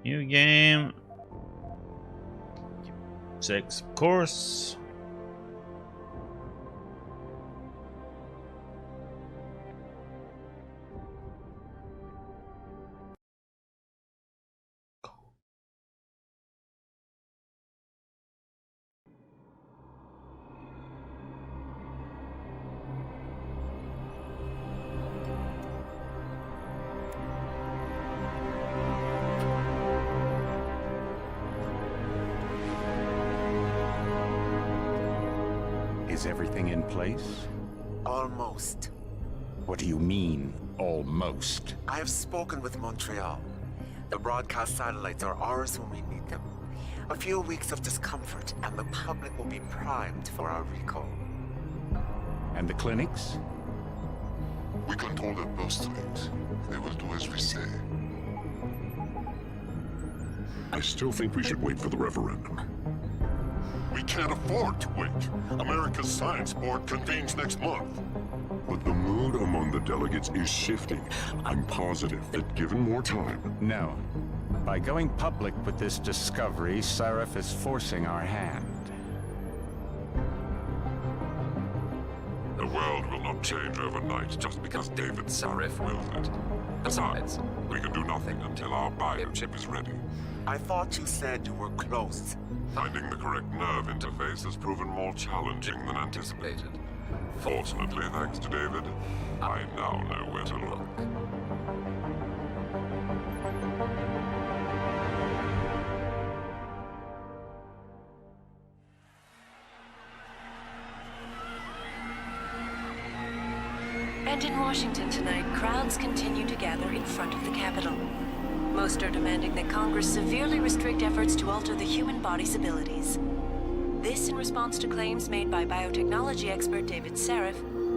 New game. Sex, of course. Is everything in place? Almost. What do you mean, almost? I have spoken with Montreal. The broadcast satellites are ours when we need them. A few weeks of discomfort, and the public will be primed for our recall. And the clinics? We control their purse strings. They will do as we say. I still think we should wait for the referendum. We can't afford to wait. America's Science Board convenes next month. But the mood among the delegates is shifting. I'm positive that given more time... No. By going public with this discovery, Sarif is forcing our hand. The world will not change overnight just because David Sarif wills it. Besides, we can do nothing until our biochip is ready. I thought you said you were close. Finding the correct nerve interface has proven more challenging than anticipated. Fortunately, thanks to David, I now know where to look. And in Washington tonight, crowds continue to gather in front of the Capitol. Most are demanding that Congress severely restrict efforts to alter the human body's abilities. This in response to claims made by biotechnology expert David Sarif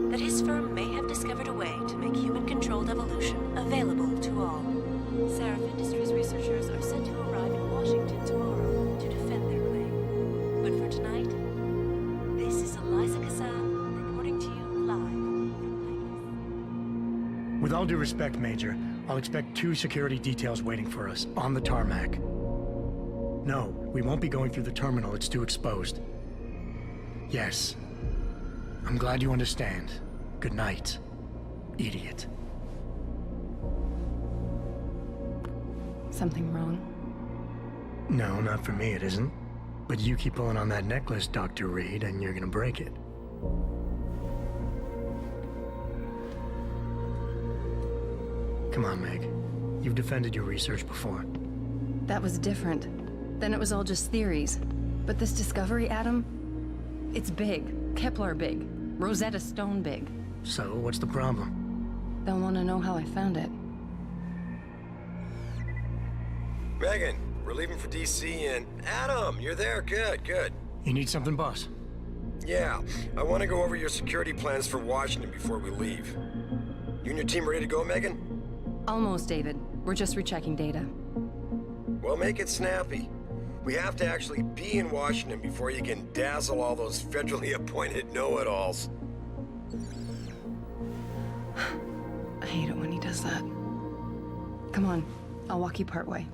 that his firm may have discovered a way to make human-controlled evolution available to all. Sarif Industries researchers are set to arrive in Washington tomorrow to defend their claim. But for tonight, this is Eliza Kassan reporting to you live from Vegas. With all due respect, Major, I'll expect 2 security details waiting for us on the tarmac. No, we won't be going through the terminal. It's too exposed. Yes. I'm glad you understand. Good night, idiot. Something wrong? No, not for me, it isn't. But you keep pulling on that necklace, Dr. Reed, and you're gonna break it. Come on, Meg. You've defended your research before. That was different. Then it was all just theories. But this discovery, Adam, it's big. Kepler big. Rosetta Stone big. So, what's the problem? They'll want to know how I found it. Megan, we're leaving for DC and... Adam, you're there. Good, good. You need something, boss? Yeah, I want to go over your security plans for Washington before we leave. You and your team ready to go, Megan? Almost, David. We're just rechecking data. Well, make it snappy. We have to actually be in Washington before you can dazzle all those federally appointed know-it-alls. I hate it when he does that. Come on, I'll walk you part way.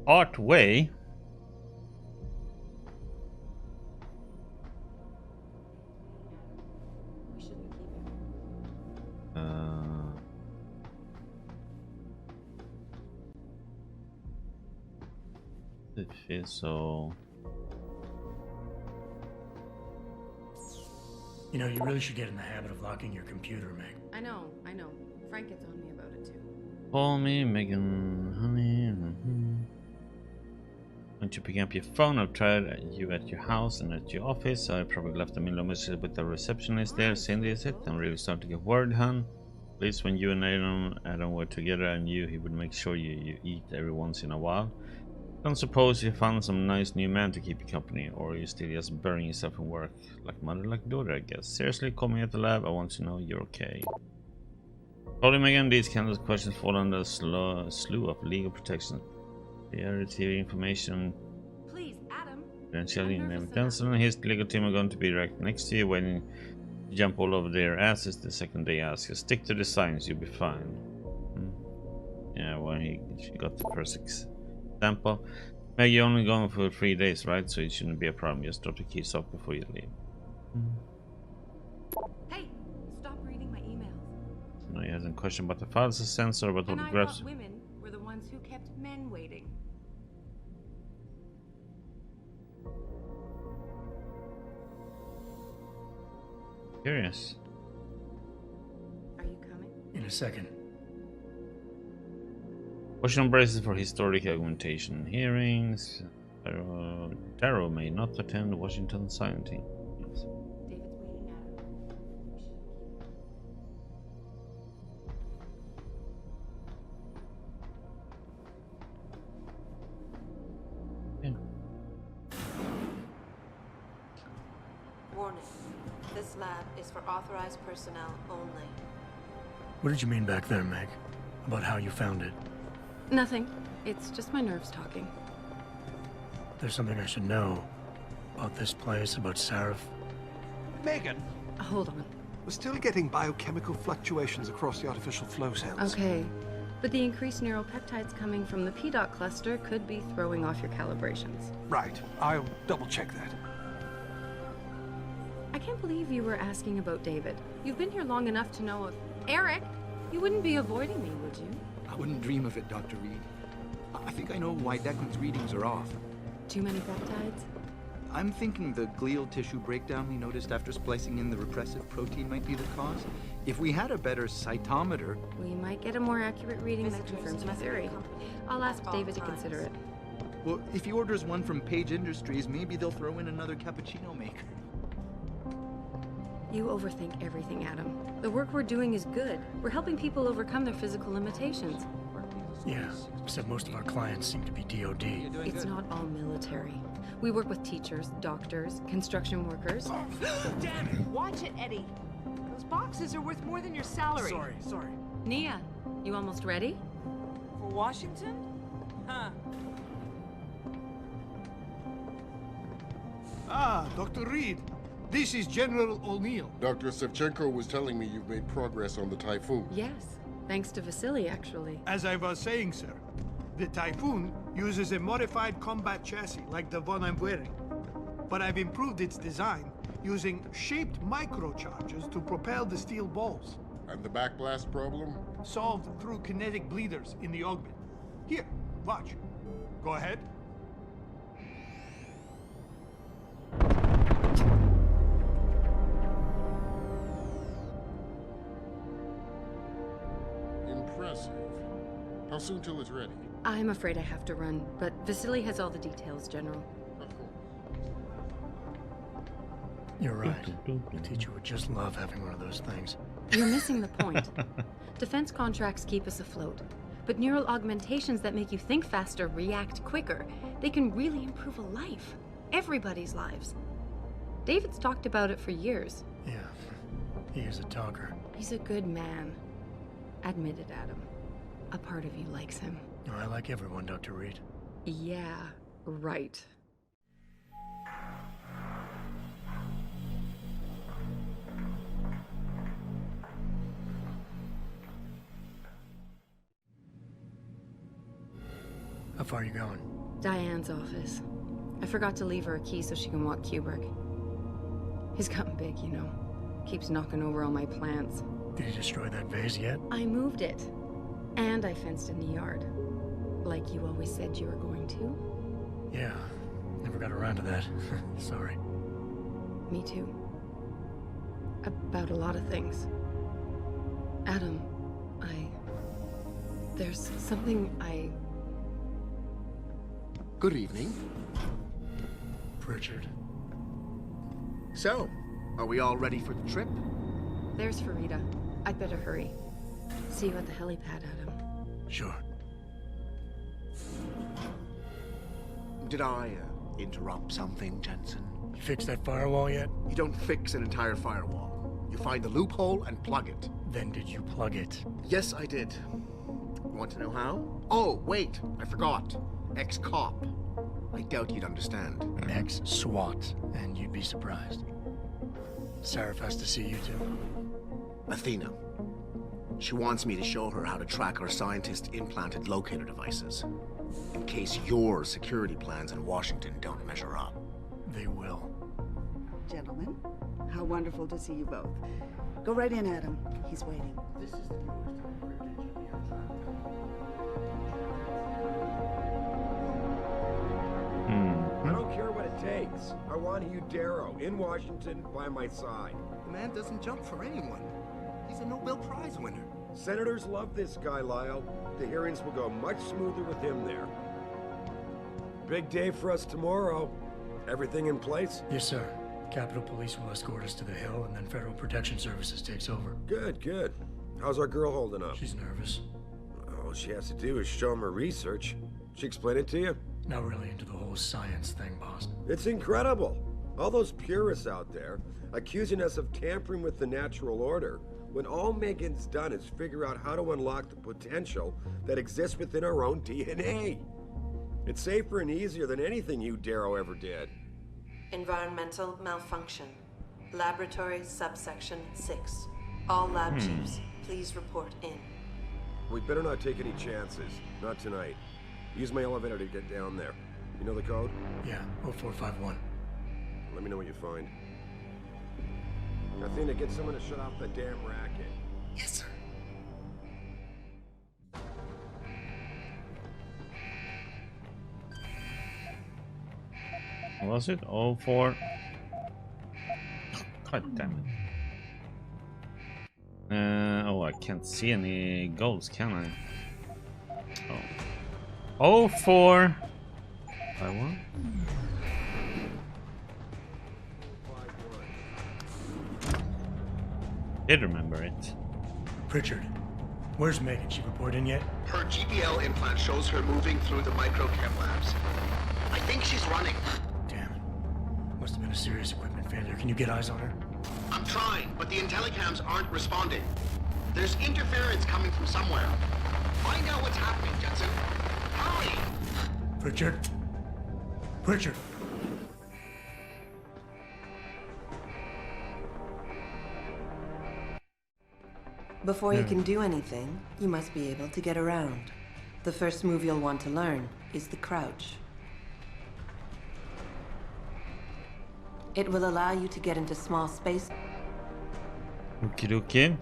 Art way. It feels so. You know, you really should get in the habit of locking your computer, Meg. I know. Frank gets on me about it too. Call me, Megan, honey. When you pick up your phone, I've tried you at your house and at your office. I probably left a million messages with the receptionist there. Cindy is it? I'm really starting to get worried, hon. At least when you and Adam were together, I knew he would make sure you eat every once in a while. Don't suppose you found some nice new man to keep you company, or are you still just burying yourself in work? Like mother, like daughter, I guess. Seriously, call me at the lab. I want to know you're okay. Told him again, these kinds of questions fall under a slew of legal protection. They are retrieving information. Please, Adam. Potentially named Denson and his legal team are going to be right next to you, waiting to jump all over their asses the second they ask you. Stick to the signs, you'll be fine. Yeah, well, she got the first example. Meg, you're only going for 3 days, right? So it shouldn't be a problem. Just drop the keys off before you leave. Hey, stop reading my emails. No, he hasn't questioned about the files sensor, but And I autographs. thought women were the ones who kept men waiting. Curious. Are you coming? In a second. Washington braces for historic augmentation hearings. Darrow may not attend Washington signing. David's waiting at him. Yeah. Warning. This lab is for authorized personnel only. What did you mean back there, Meg? About how you found it? Nothing. It's just my nerves talking. There's something I should know. About this place, about Sarif. Megan, Hold on. we're still getting biochemical fluctuations across the artificial flow cells. Okay. But the increased neuropeptides coming from the PDOT cluster could be throwing off your calibrations. Right. I'll double check that. I can't believe you were asking about David. You've been here long enough to know if... Eric! You wouldn't be avoiding me, would you? I wouldn't dream of it, Dr. Reed. I think I know why Declan's readings are off. Too many peptides? I'm thinking the glial tissue breakdown we noticed after splicing in the repressive protein might be the cause. If we had a better cytometer... We might get a more accurate reading that confirms your theory. I'll ask David to consider it. Well, if he orders one from Page Industries, maybe they'll throw in another cappuccino maker. You overthink everything, Adam. The work we're doing is good. We're helping people overcome their physical limitations. Yeah, except most of our clients seem to be DOD. It's not all military. We work with teachers, doctors, construction workers. Damn it! Watch it, Eddie. Those boxes are worth more than your salary. Sorry. Nia, you almost ready? For Washington? Huh. Ah, Dr. Reed. This is General O'Neill. Dr. Sevchenko was telling me you've made progress on the Typhoon. Yes, thanks to Vasily, actually. As I was saying, sir, the Typhoon uses a modified combat chassis like the one I'm wearing. But I've improved its design using shaped microcharges to propel the steel balls. And the backblast problem? Solved through kinetic bleeders in the augment. Here, watch. Go ahead. Impressive. How soon till it's ready? I'm afraid I have to run, but Vasily has all the details, General. Of course. You're right. The teacher would just love having one of those things. You're missing the point. Defense contracts keep us afloat, but neural augmentations that make you think faster, react quicker, they can really improve a life. Everybody's lives. David's talked about it for years. Yeah, he is a talker. He's a good man. Admit it, Adam. A part of you likes him. Oh, I like everyone, Dr. Reed. Yeah, right. How far are you going? Diane's office. I forgot to leave her a key so she can walk Kubrick. He's gotten big, you know. Keeps knocking over all my plants. Did you destroy that vase yet? I moved it. And I fenced in the yard. Like you always said you were going to. Yeah, never got around to that. Sorry. Me too. About a lot of things. Adam, there's something Good evening. Pritchard. So, are we all ready for the trip? There's Farida. I'd better hurry. See you at the helipad, Adam. Sure. Did I interrupt something, Jensen? You fixed that firewall yet? You don't fix an entire firewall. You find the loophole and plug it. Then did you plug it? Yes, I did. You want to know how? Oh, wait, I forgot. Ex-cop. I doubt you'd understand. Ex-SWAT, and you'd be surprised. Sarif has to see you too. Athena. She wants me to show her how to track our scientist-implanted locator devices. In case your security plans in Washington don't measure up. They will. Gentlemen, how wonderful to see you both. Go right in, Adam. He's waiting. This is the I don't care what it takes. I want Hugh Darrow in Washington by my side. The man doesn't jump for anyone. He's a Nobel Prize winner. Senators love this guy, Lyle. The hearings will go much smoother with him there. Big day for us tomorrow. Everything in place? Yes, sir. Capitol Police will escort us to the Hill, and then Federal Protection Services takes over. Good, good. How's our girl holding up? She's nervous. All she has to do is show him her research. She explain it to you? Not really into the whole science thing, boss. It's incredible. All those purists out there accusing us of tampering with the natural order, when all Megan's done is figure out how to unlock the potential that exists within our own DNA. It's safer and easier than anything Hugh Darrow ever did. Environmental malfunction. Laboratory subsection 6. All lab chiefs, please report in. We better not take any chances. Not tonight. Use my elevator to get down there. You know the code? Yeah, 0451. Let me know what you find. Athena, get someone to shut off the damn racket. Yes, sir. What was it? 04. God damn it. Oh, I can't see any goals, can I? Oh. 04. 51. Did remember it. Pritchard, where's Megan? She report in yet? Her GPL implant shows her moving through the microchem labs. I think she's running. Damn it. Must have been a serious equipment failure. Can you get eyes on her? I'm trying, but the intellicams aren't responding. There's interference coming from somewhere. Find out what's happening, Jetson. Hurry! Pritchard? Pritchard! Before you can do anything, you must be able to get around. The first move you'll want to learn is the crouch. It will allow you to get into small space. Okie dokie.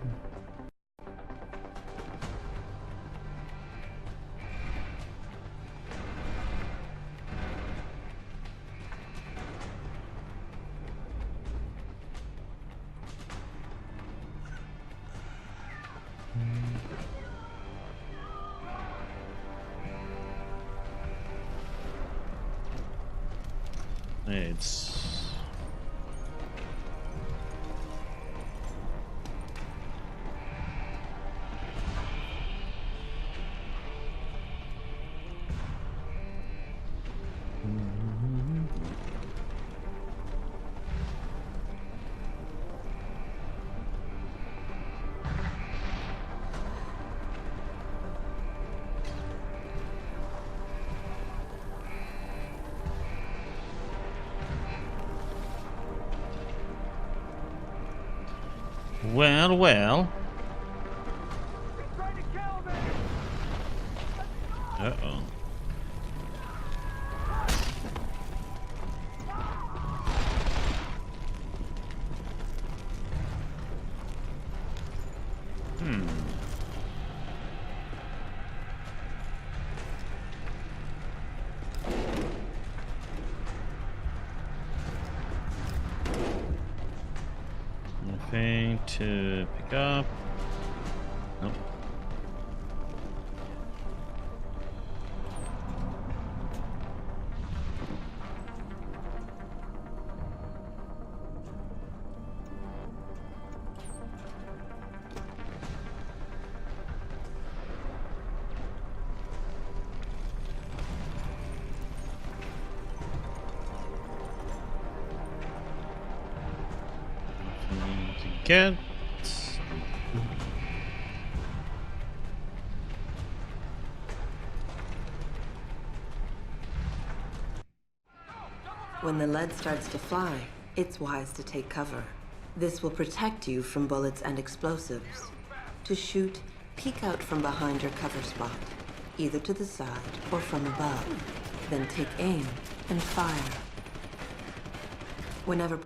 It's well. Uh-oh. Nothing to pick up. Nope. Get When the lead starts to fly, it's wise to take cover. This will protect you from bullets and explosives. To shoot, peek out from behind your cover spot, either to the side or from above. Then take aim and fire. Whenever...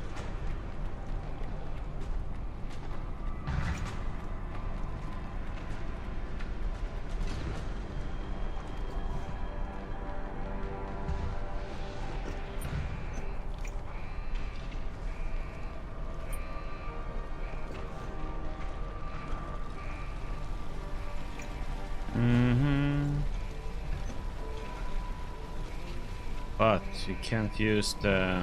But you can't use the...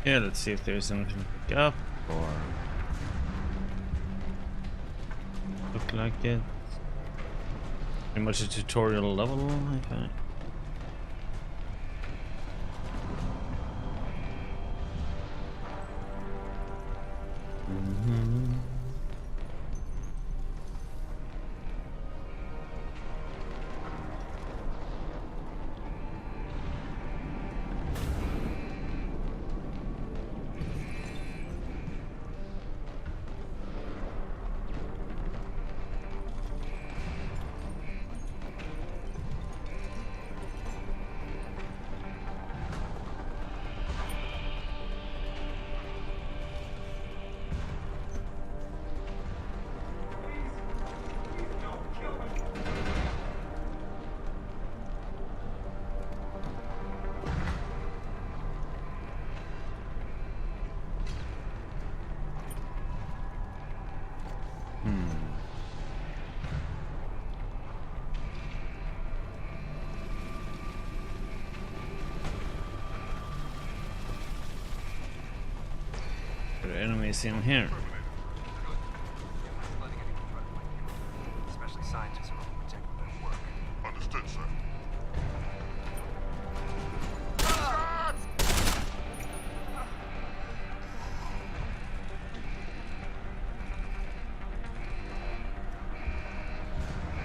Yeah, let's see if there's anything to pick up or look like it. Pretty much a tutorial level, I think. There are enemies in here. Especially scientists who will protect their work. Understood, sir.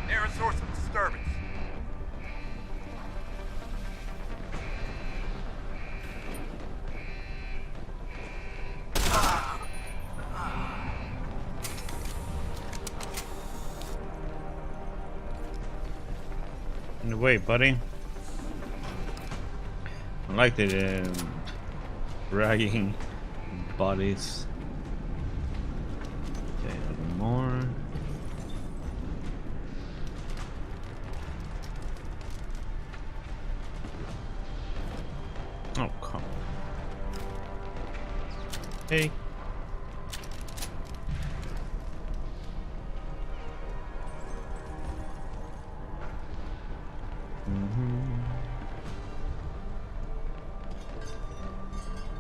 Near a source of disturbance. In the way, buddy. I like the dragging bodies. Okay, a little more. Oh, come on. Hey.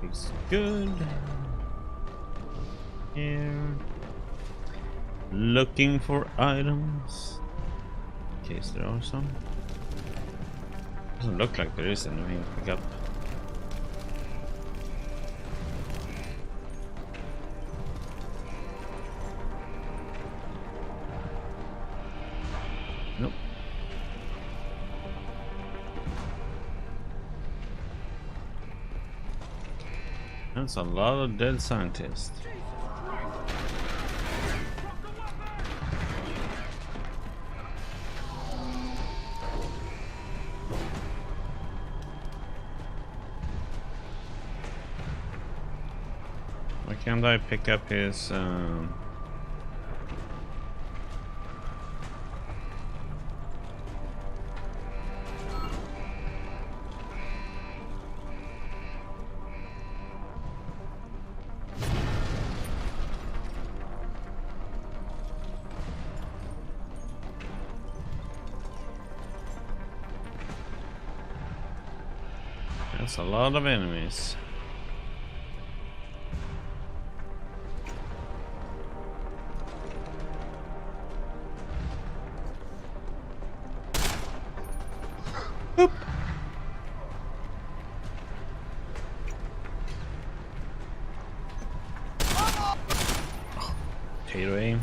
Looks good. Here. Looking for items. In case there are some. Doesn't look like there is anything to pick up. Nope. That's a lot of dead scientists. Why can't I pick up his that's a lot of enemies. Boop. Potato aim.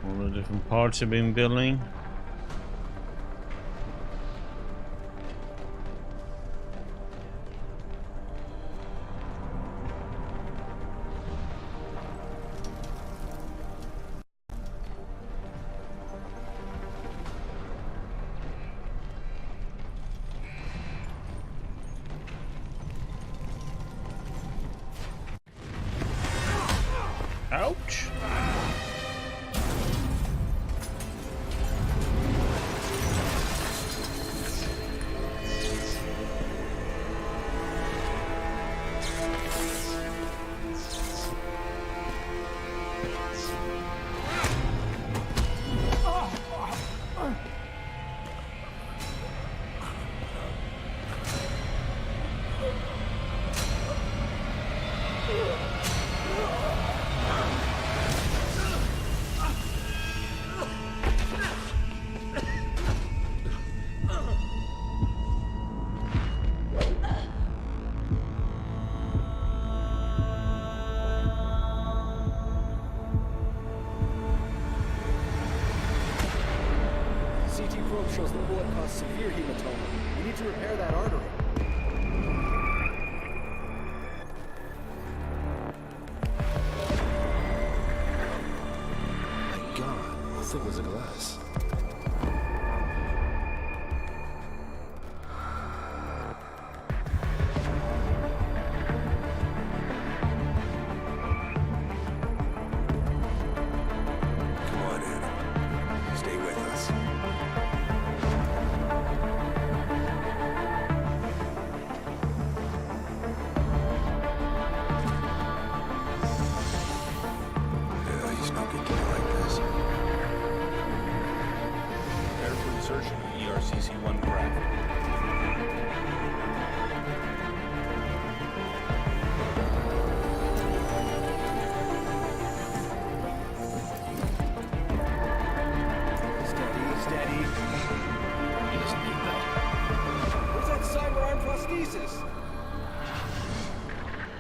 All the different parts have been building. Ouch! shows the bullet caused severe hematoma. We need to repair that artery. My God, how thick was the glass?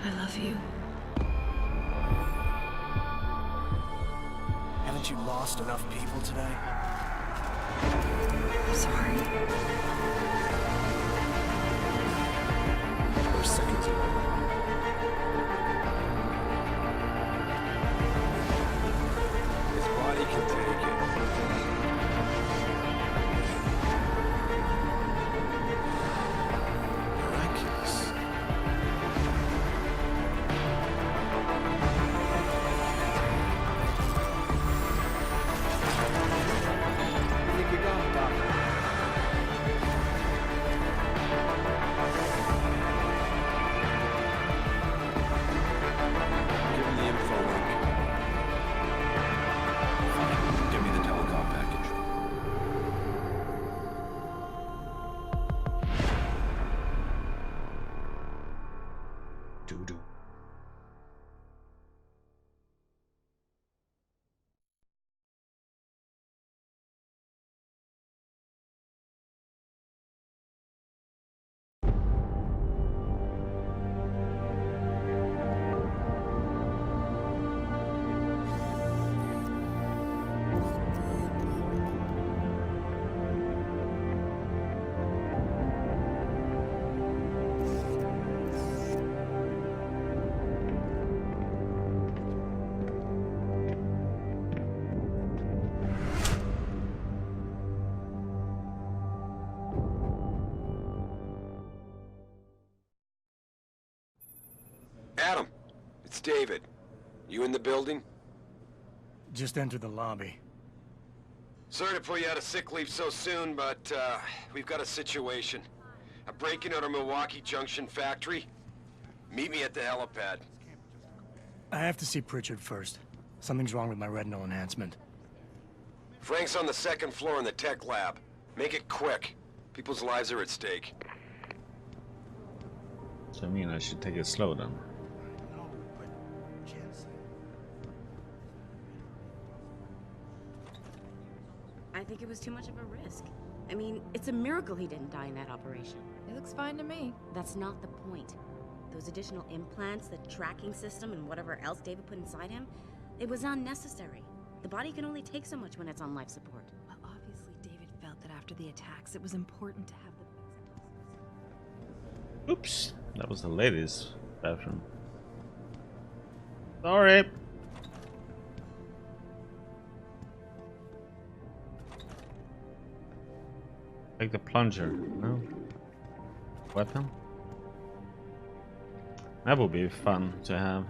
I love you. Haven't you lost enough people today? I'm sorry. We're seconds away. His body can take it. Miraculous. I think we got him, Doctor. It's David. You in the building? Just enter the lobby. Sorry to pull you out of sick leave so soon, but we've got a situation. A break-in at our Milwaukee Junction factory. Meet me at the helipad. I have to see Pritchard first. Something's wrong with my retinal enhancement. Frank's on the second floor in the tech lab. Make it quick. People's lives are at stake. So I mean I should take it slow then. I think it was too much of a risk. I mean, it's a miracle he didn't die in that operation. It looks fine to me. That's not the point. Those additional implants, the tracking system, and whatever else David put inside him, it was unnecessary. The body can only take so much when it's on life support. Well, obviously David felt that after the attacks, it was important to have the... Oops, that was the ladies' bathroom. Sorry. Take the plunger, no? Weapon? That would be fun to have.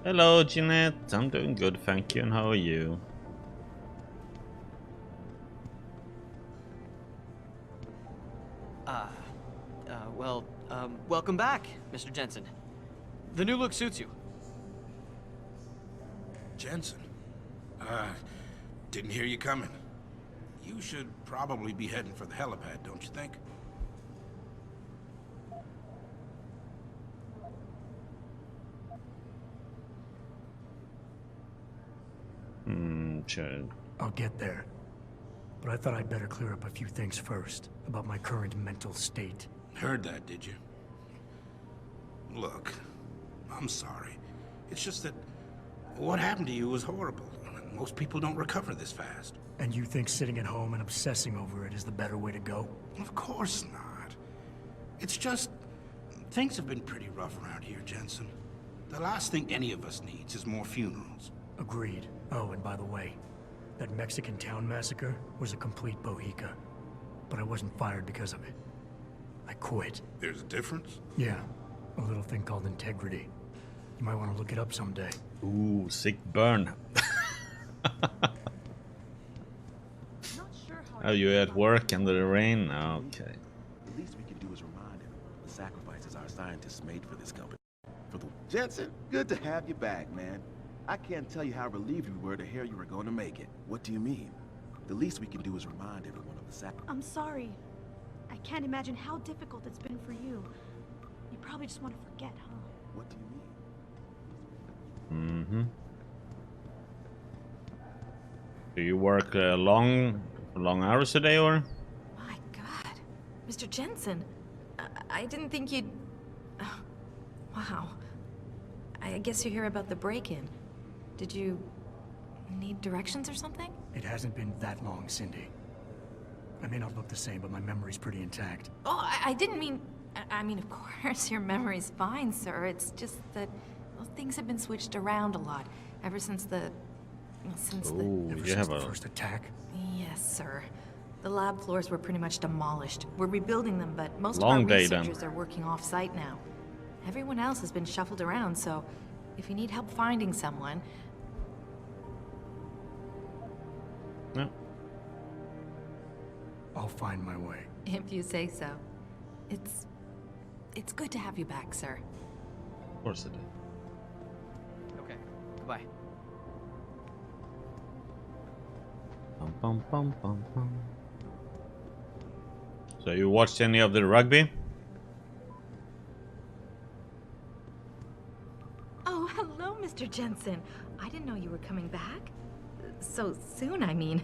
Hello, Jeanette. I'm doing good, thank you. And how are you? Welcome back, Mr. Jensen. The new look suits you. Jensen? Didn't hear you coming. You should probably be heading for the helipad, don't you think? Sure. I'll get there. But I thought I'd better clear up a few things first about my current mental state. Heard that, did you? Look, I'm sorry. It's just that what happened to you was horrible. Most people don't recover this fast. And you think sitting at home and obsessing over it is the better way to go? Of course not. It's just... things have been pretty rough around here, Jensen. The last thing any of us needs is more funerals. Agreed. Oh, and by the way, that Mexican town massacre was a complete bohica. But I wasn't fired because of it. I quit. There's a difference? Yeah. A little thing called integrity. You might want to look it up someday. Ooh, sick burn. Oh, you at work under the rain? Okay. The least we can do is remind him of the sacrifices our scientists made for this company. Jensen, good to have you back, man. I can't tell you how relieved we were to hear you were going to make it. What do you mean? The least we can do is remind everyone of the sacrifice. I'm sorry. I can't imagine how difficult it's been for you. You probably just want to forget, huh? What do you mean? Mm-hmm. Do you work long hours a day, or? My God. Mr. Jensen, I didn't think you'd... wow. I guess you're here about the break-in. Did you need directions or something? It hasn't been that long, Cindy. I may not look the same, but my memory's pretty intact. Oh, I didn't mean... I mean, of course, your memory's fine, sir. It's just that well, things have been switched around a lot ever since the... first attack? Yes, sir. The lab floors were pretty much demolished. We're rebuilding them, but most Long of our day, then. researchers are working off-site now. Everyone else has been shuffled around, so if you need help finding someone... No. I'll find my way. If you say so. It's good to have you back, sir. Of course it is. Okay, goodbye. Bum, bum, bum, bum, bum. So you watched any of the rugby? Oh, hello, Mr. Jensen. I didn't know you were coming back. So soon, I mean.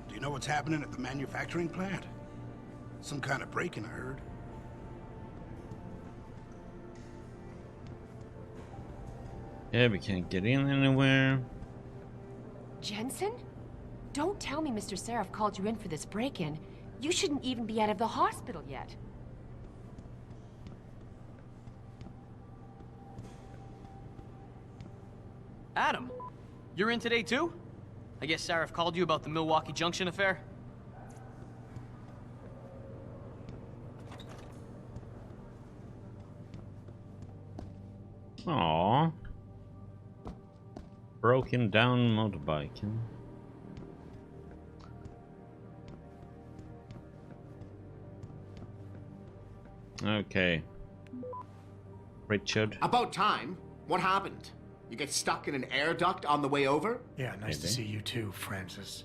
Do you know what's happening at the manufacturing plant? Some kind of break-in, I heard. Yeah, we can't get in anywhere. Jensen? Don't tell me Mr. Sarif called you in for this break-in. You shouldn't even be out of the hospital yet. Adam, you're in today too? I guess Sarif called you about the Milwaukee Junction affair? Aww. Broken down motorbike. Huh? Okay. Richard. About time. What happened? You get stuck in an air duct on the way over? Yeah, nice to see you too, Francis.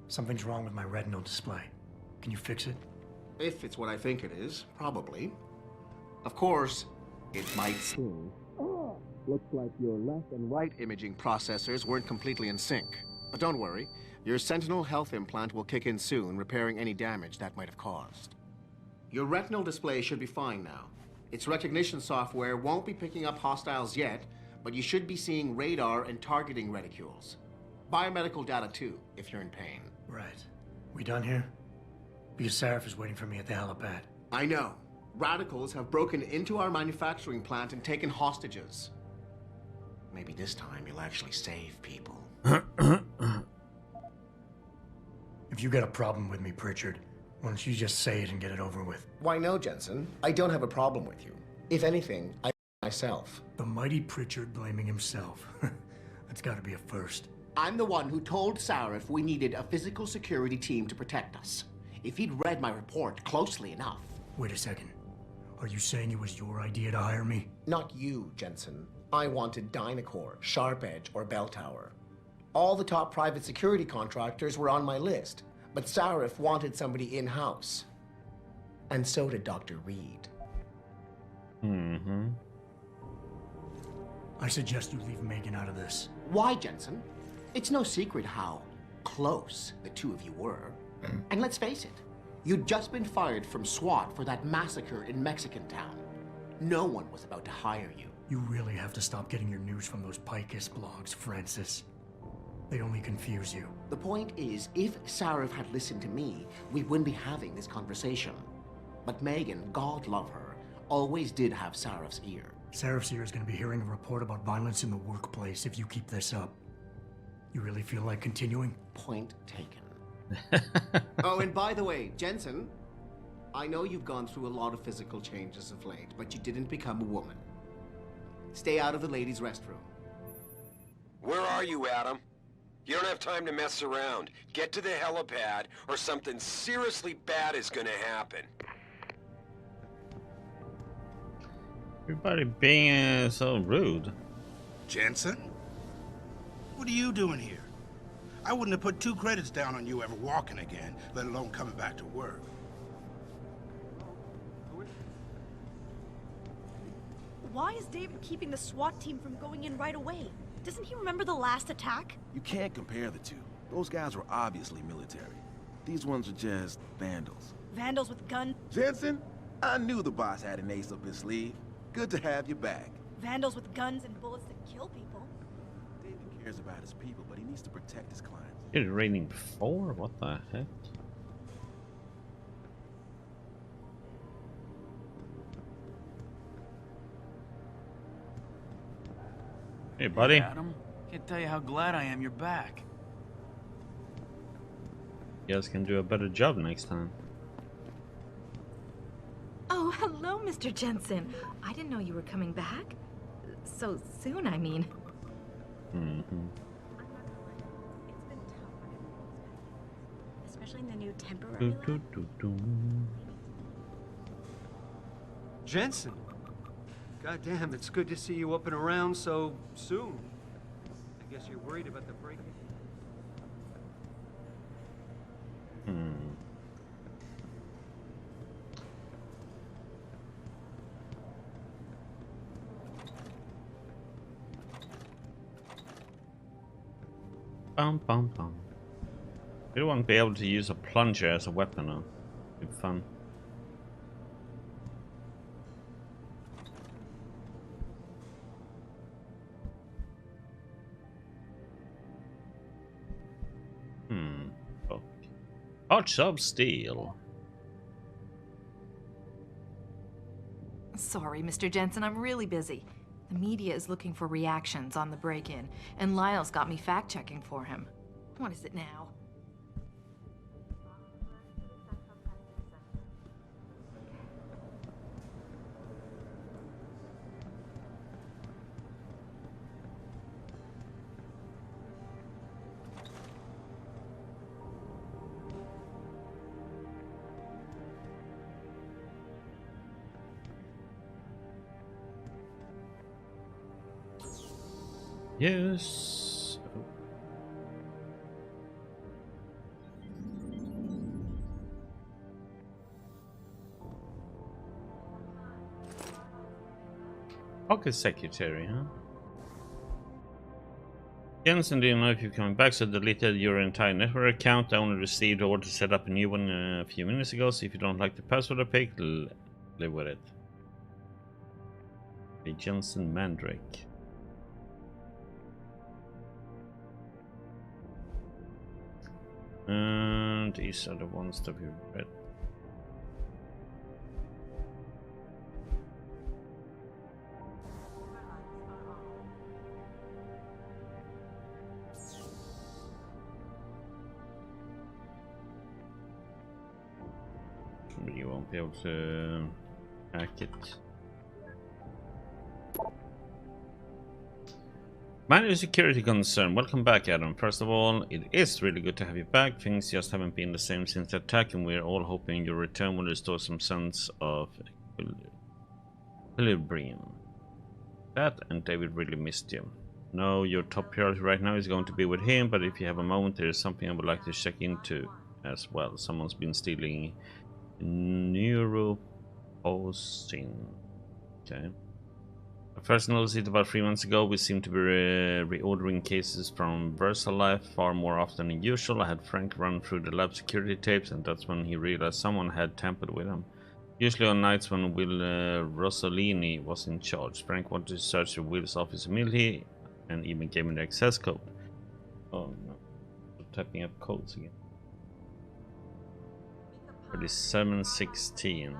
Something's wrong with my retinal display. Can you fix it? If it's what I think it is, probably. Of course, it might seem. Looks like your left and right imaging processors weren't completely in sync. But don't worry, your Sentinel health implant will kick in soon, repairing any damage that might have caused. Your retinal display should be fine now. Its recognition software won't be picking up hostiles yet, but you should be seeing radar and targeting reticules. Biomedical data too, if you're in pain. Right. We done here? Because Sarif is waiting for me at the helipad. I know. Radicals have broken into our manufacturing plant and taken hostages. Maybe this time you'll actually save people. If you got a problem with me, Pritchard, why don't you just say it and get it over with? Why no, Jensen? I don't have a problem with you. If anything, I myself. The mighty Pritchard blaming himself. That's gotta be a first. I'm the one who told Sarif we needed a physical security team to protect us. If he'd read my report closely enough... Wait a second. Are you saying it was your idea to hire me? Not you, Jensen. I wanted Dynacore, Sharp Edge, or Bell Tower. All the top private security contractors were on my list, but Sarif wanted somebody in-house. And so did Dr. Reed. Mm-hmm. I suggest you leave Megan out of this. Why, Jensen? It's no secret how close the two of you were. And let's face it, you'd just been fired from SWAT for that massacre in Mexican Town. No one was about to hire you. You really have to stop getting your news from those Picus blogs, Francis. They only confuse you. The point is, if Sarif had listened to me, we wouldn't be having this conversation. But Megan, God love her, always did have Sarif's ear. Sarif's ear is going to be hearing a report about violence in the workplace if you keep this up. You really feel like continuing? Point taken. Oh, and by the way, Jensen, I know you've gone through a lot of physical changes of late, but you didn't become a woman. Stay out of the ladies' restroom. Where are you, Adam? You don't have time to mess around. Get to the helipad, or something seriously bad is gonna happen. Everybody being so rude. Jensen? What are you doing here? I wouldn't have put 2 credits down on you ever walking again, let alone coming back to work. Why is David keeping the SWAT team from going in right away? Doesn't he remember the last attack? You can't compare the two. Those guys were obviously military. These ones are just vandals. Vandals with guns? Jensen, I knew the boss had an ace up his sleeve. Good to have you back. Vandals with guns and bullets that kill people? David cares about his people, but he needs to protect his clients. Did it raining before? What the heck? Hey, buddy. Hey, Adam, can't tell you how glad I am you're back. You guys can do a better job next time. Oh, hello, Mr. Jensen. I didn't know you were coming back. So soon, I mean. Mm-hmm. Especially in the new temporary lab. Jensen! Goddamn, it's good to see you up and around so soon. I guess you're worried about the break-in. Bum bum bum. We won't be able to use a plunger as a weapon, though. It'd be fun. Oh. Parts of steel. Sorry, Mr. Jensen, I'm really busy. The media is looking for reactions on the break-in, and Lyle's got me fact-checking for him. What is it now? Yes. Pocket secretary, huh? Jensen didn't know if you're coming back, so deleted your entire network account. I only received order to set up a new one a few minutes ago, so if you don't like the password I picked, live with it. A Jensen Mandrake. And these are the ones that we read. You won't be able to hack it. Minor security concern. Welcome back, Adam. First of all, it is really good to have you back. Things just haven't been the same since the attack, and we're all hoping your return will restore some sense of equilibrium. That and David really missed you. No, your top priority right now is going to be with him, but if you have a moment, there is something I would like to check into as well. Someone's been stealing neuroposting. Okay. I first noticed it about 3 months ago. We seem to be reordering cases from VersaLife far more often than usual. I had Frank run through the lab security tapes, and that's when he realized someone had tampered with him. Usually on nights when Will Rossellini was in charge. Frank wanted to search Will's office immediately and even gave me the access code. Oh no. I'm typing up codes again. 3716.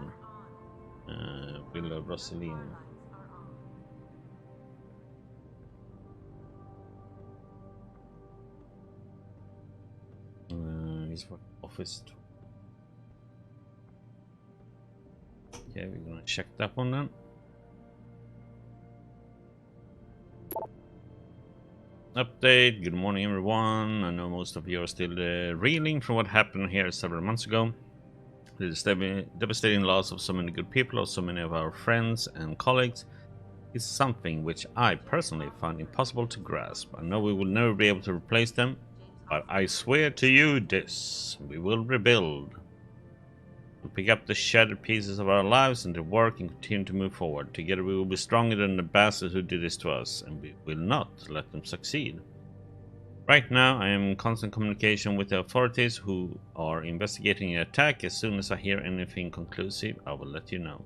Will Rossellini. He's for office. Okay, we're gonna check that one then. Update. Good morning, everyone. I know most of you are still reeling from what happened here several months ago. The devastating loss of so many good people, of so many of our friends and colleagues, is something which I personally find impossible to grasp. I know we will never be able to replace them, but I swear to you this, we will rebuild. We'll pick up the shattered pieces of our lives and work and continue to move forward. Together we will be stronger than the bastards who did this to us, and we will not let them succeed. Right now I am in constant communication with the authorities who are investigating the attack. As soon as I hear anything conclusive, I will let you know.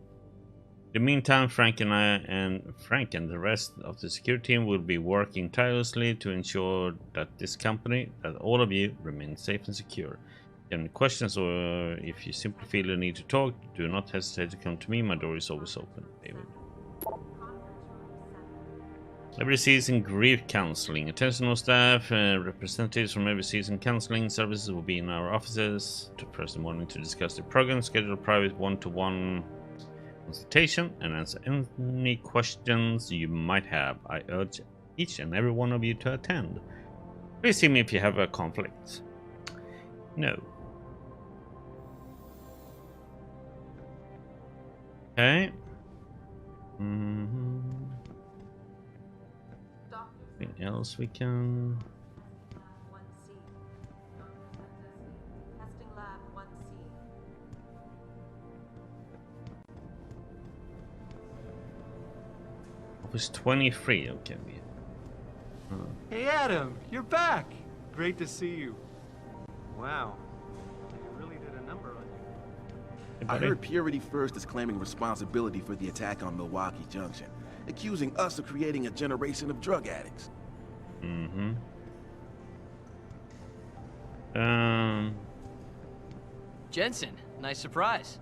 In the meantime, Frank and the rest of the security team will be working tirelessly to ensure that this company, that all of you, remain safe and secure. If you have any questions or if you simply feel the need to talk, do not hesitate to come to me. My door is always open. David. Every season grief counseling. Attention all staff, representatives from every season counseling services will be in our offices to Thursday morning to discuss the program, schedule a private one-to-one consultation, and answer any questions you might have. I urge each and every one of you to attend. Please see me if you have a conflict. No. Okay. Anything else we can... Office 23, okay. Hey Adam, you're back! Great to see you. Wow. You really did a number on you. I heard Purity First is claiming responsibility for the attack on Milwaukee Junction, accusing us of creating a generation of drug addicts. Mm-hmm. Jensen, nice surprise.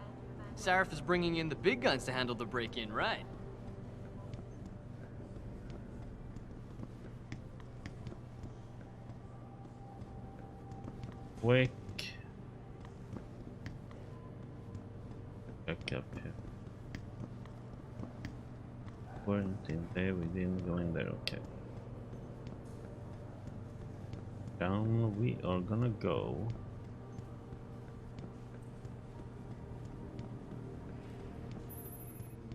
Sarif is bringing in the big guns to handle the break-in, right? quick. Back up here. Weren't in there, we didn't go in there, okay. Down we are gonna go.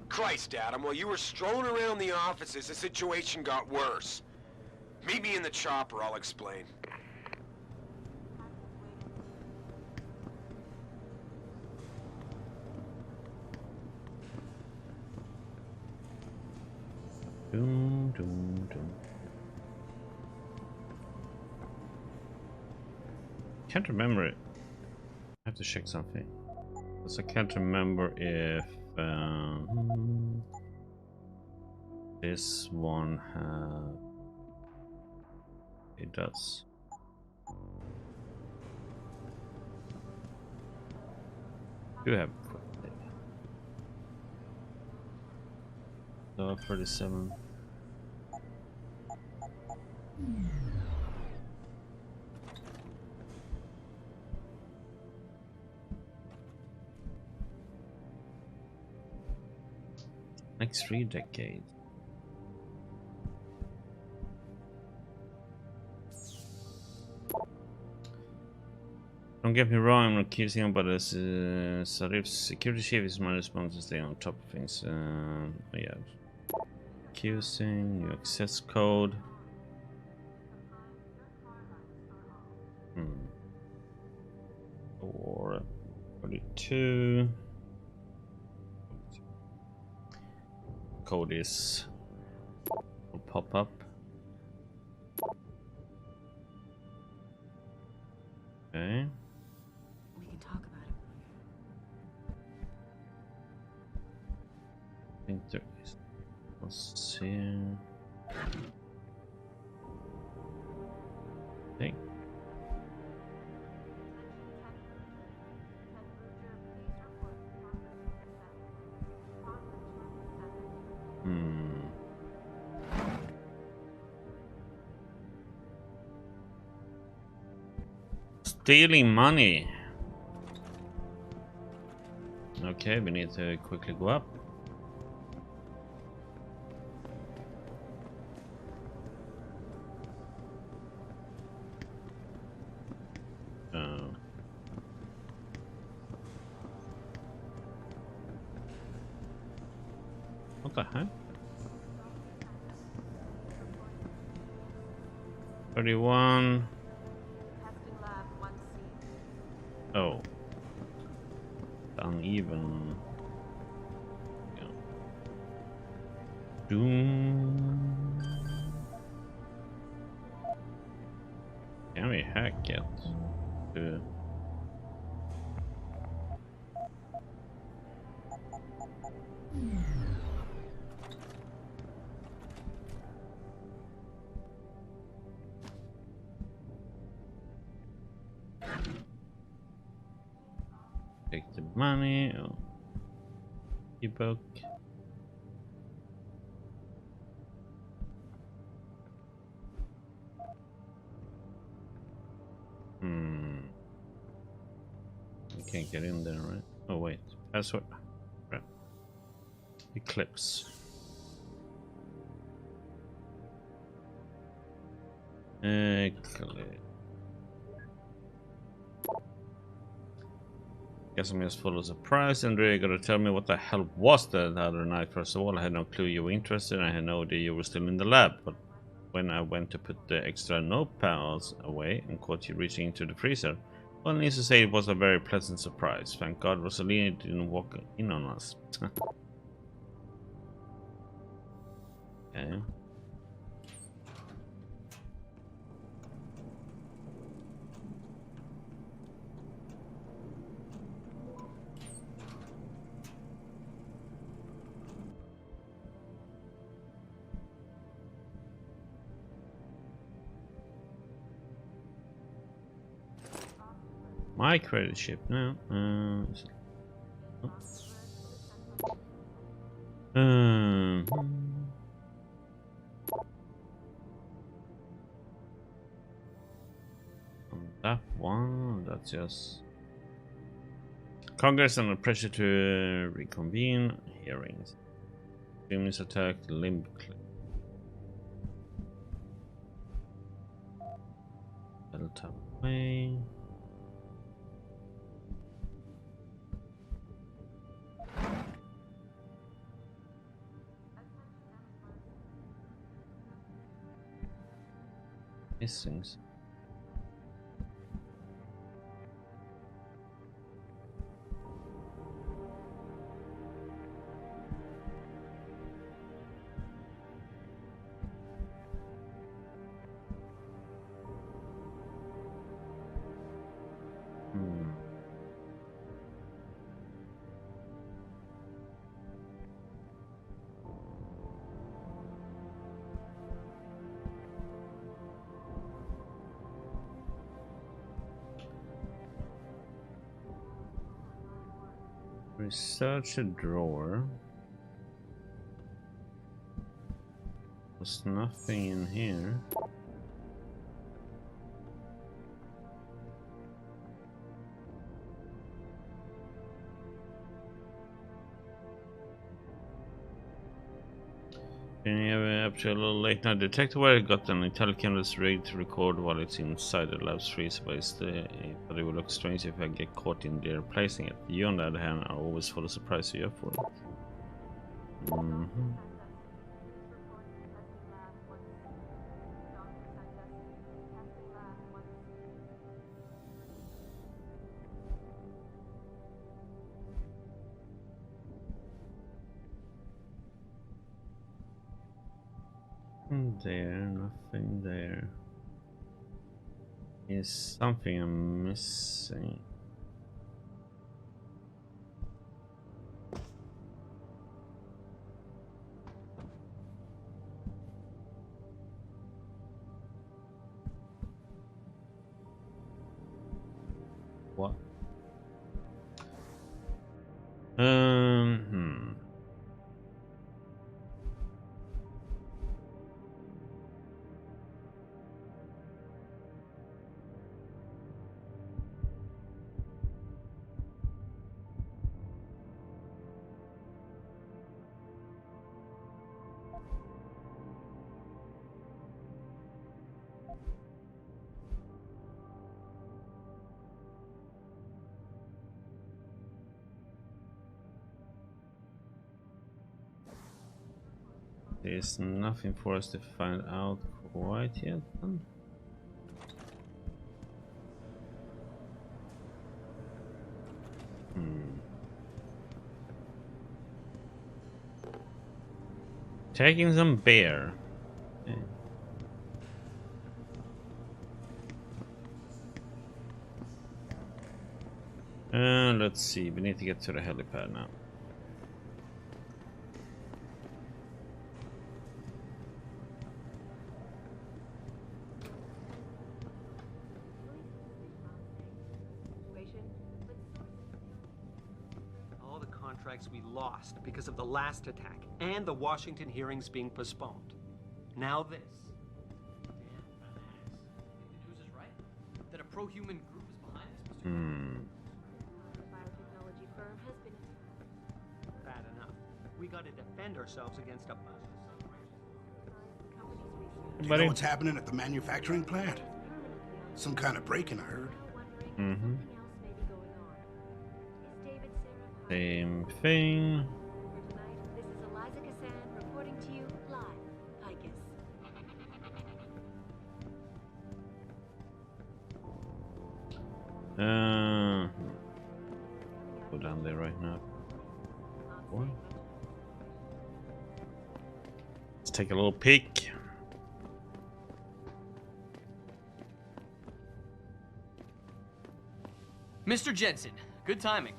Christ, Adam, while you were strolling around the offices, the situation got worse. Meet me in the chopper, I'll explain. Doom, doom, doom. Can't remember it. I have to check something. Because I can't remember if this one it does. Do have quick. So 37. Next 3 decades. Don't get me wrong, I'm not accusing him, but as Sarif's security chief is my response to stay on top of things. Yeah. Accusing, new access code. Or 42. Code is will pop up. Okay. We can talk about it. I think there is. Let's see. Thing. Stealing money. Okay, we need to quickly go up. What the heck? 31. Oh. Uneven. Yeah. Doom. Can we hack it? Take the money. Oh. Ebook. You can't get in there, right? Oh wait, password. Right. Eclipse. Eclipse. Guess I'm just full of surprise. Andrea, you gotta tell me what the hell was that the other night. First of all, I had no clue you were interested. I had no idea you were still in the lab. But when I went to put the extra notepads away and caught you reaching into the freezer, well, needs to say it was a very pleasant surprise. Thank God Rosalina didn't walk in on us. Okay. My credit ship now. That one, that's just Congress under pressure to reconvene hearings. Extremist attack, limb clip. Delta Way. Missings. Research a drawer. There's nothing in here. Can you have up to a little late night detector where I got an intel cameras ready to record while it's inside the lab's freezer, but it would look strange if I get caught in there placing it. You, on the other hand, are always for the surprise you have for it. There, nothing there. Is something I'm missing? What? There's nothing for us to find out quite yet. Taking some beer. Okay. Let's see. We need to get to the helipad now. We lost because of the last attack and the Washington hearings being postponed. Now this. Damn, the news is right? That a pro-human group is behind this, Mr. Biotechnology firm has been Bad enough. We gotta defend ourselves against a Do you know what's happening at the manufacturing plant? Some kind of break-in, I heard. Same thing. This is Eliza Cassan reporting to you live, Icus. Go down there right now. What? Let's take a little peek. Mr. Jensen, good timing.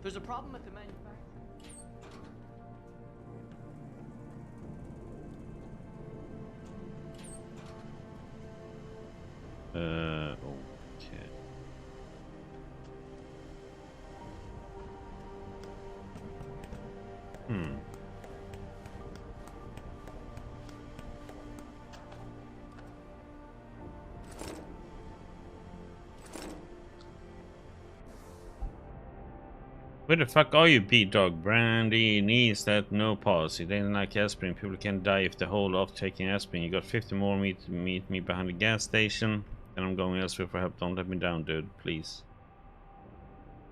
There's a problem at the manufacturer. Okay. Where the fuck are you, B-Dog? Brandy needs that no policy. They don't like aspirin. People can die if they hold off taking aspirin. You got 50 more meet me behind the gas station. And I'm going elsewhere for help. Don't let me down, dude. Please.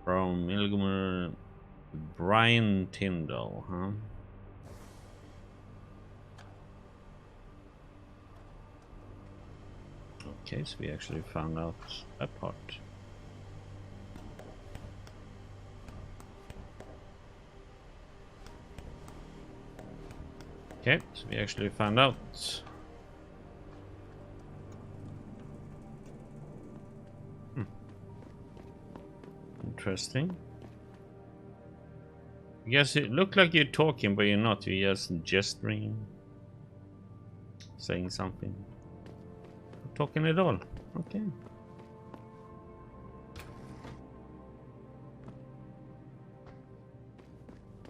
From Milgamer... Brian Tyndall, huh? Okay, so we actually found out that part. Okay, so we actually found out. Interesting. I guess it looked like you're talking, but you're not. You're just gesturing, saying something. Not talking at all. Okay.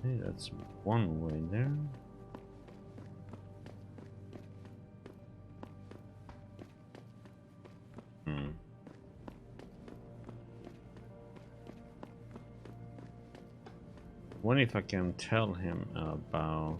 Hey, that's one way there. Wonder if I can tell him about...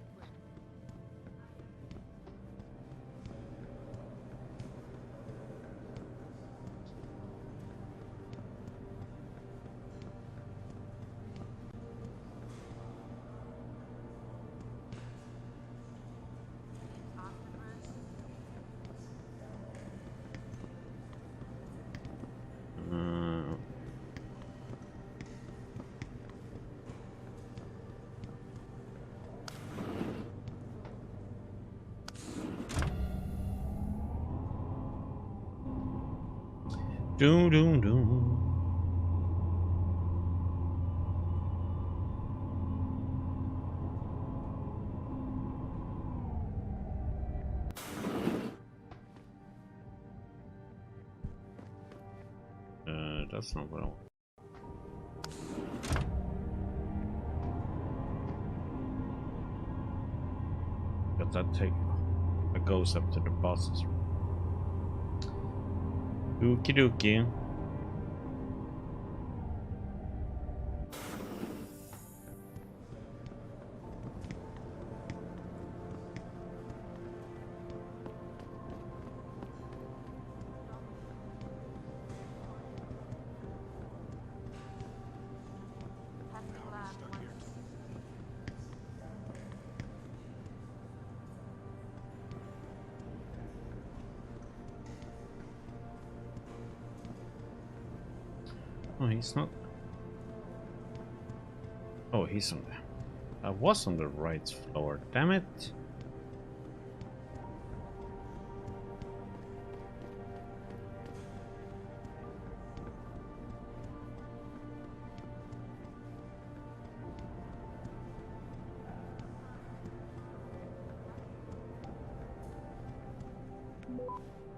Doom, doom, doom. That's not what I want. But that goes up to the boss's room. Okie dokie. Oh, he's not. Oh, he's on there. I was on the right floor. Damn it.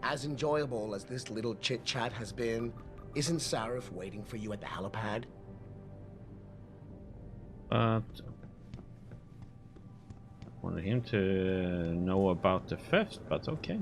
As enjoyable as this little chit-chat has been, isn't Sarif waiting for you at the helipad? But wanted him to know about the theft, but okay.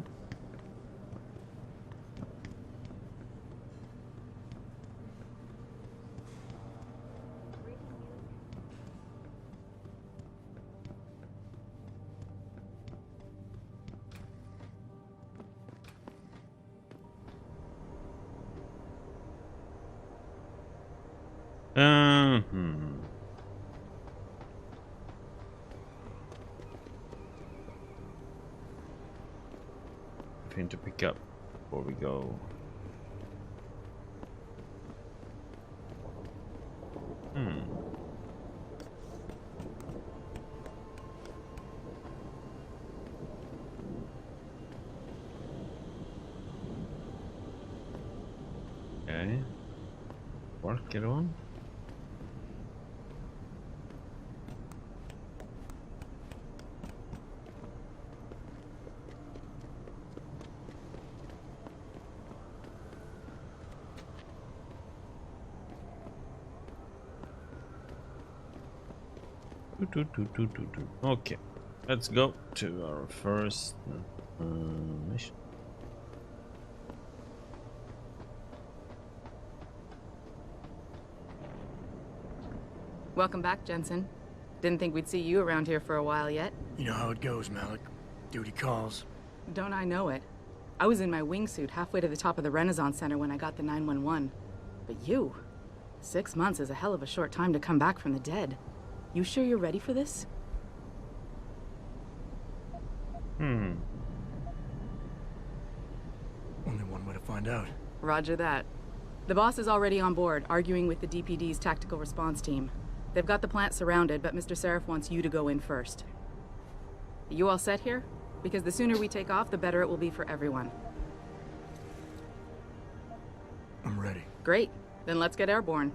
Thing to pick up before we go. Okay. Work it on. Okay, let's go to our first mission. Welcome back, Jensen. Didn't think we'd see you around here for a while yet. You know how it goes, Malik. Duty calls. Don't I know it? I was in my wingsuit halfway to the top of the Renaissance Center when I got the 911. But you... 6 months is a hell of a short time to come back from the dead. You sure you're ready for this? Only one way to find out. Roger that. The boss is already on board, arguing with the DPD's tactical response team. They've got the plant surrounded, but Mr. Sarif wants you to go in first. You all set here? Because the sooner we take off, the better it will be for everyone. I'm ready. Great. Then let's get airborne.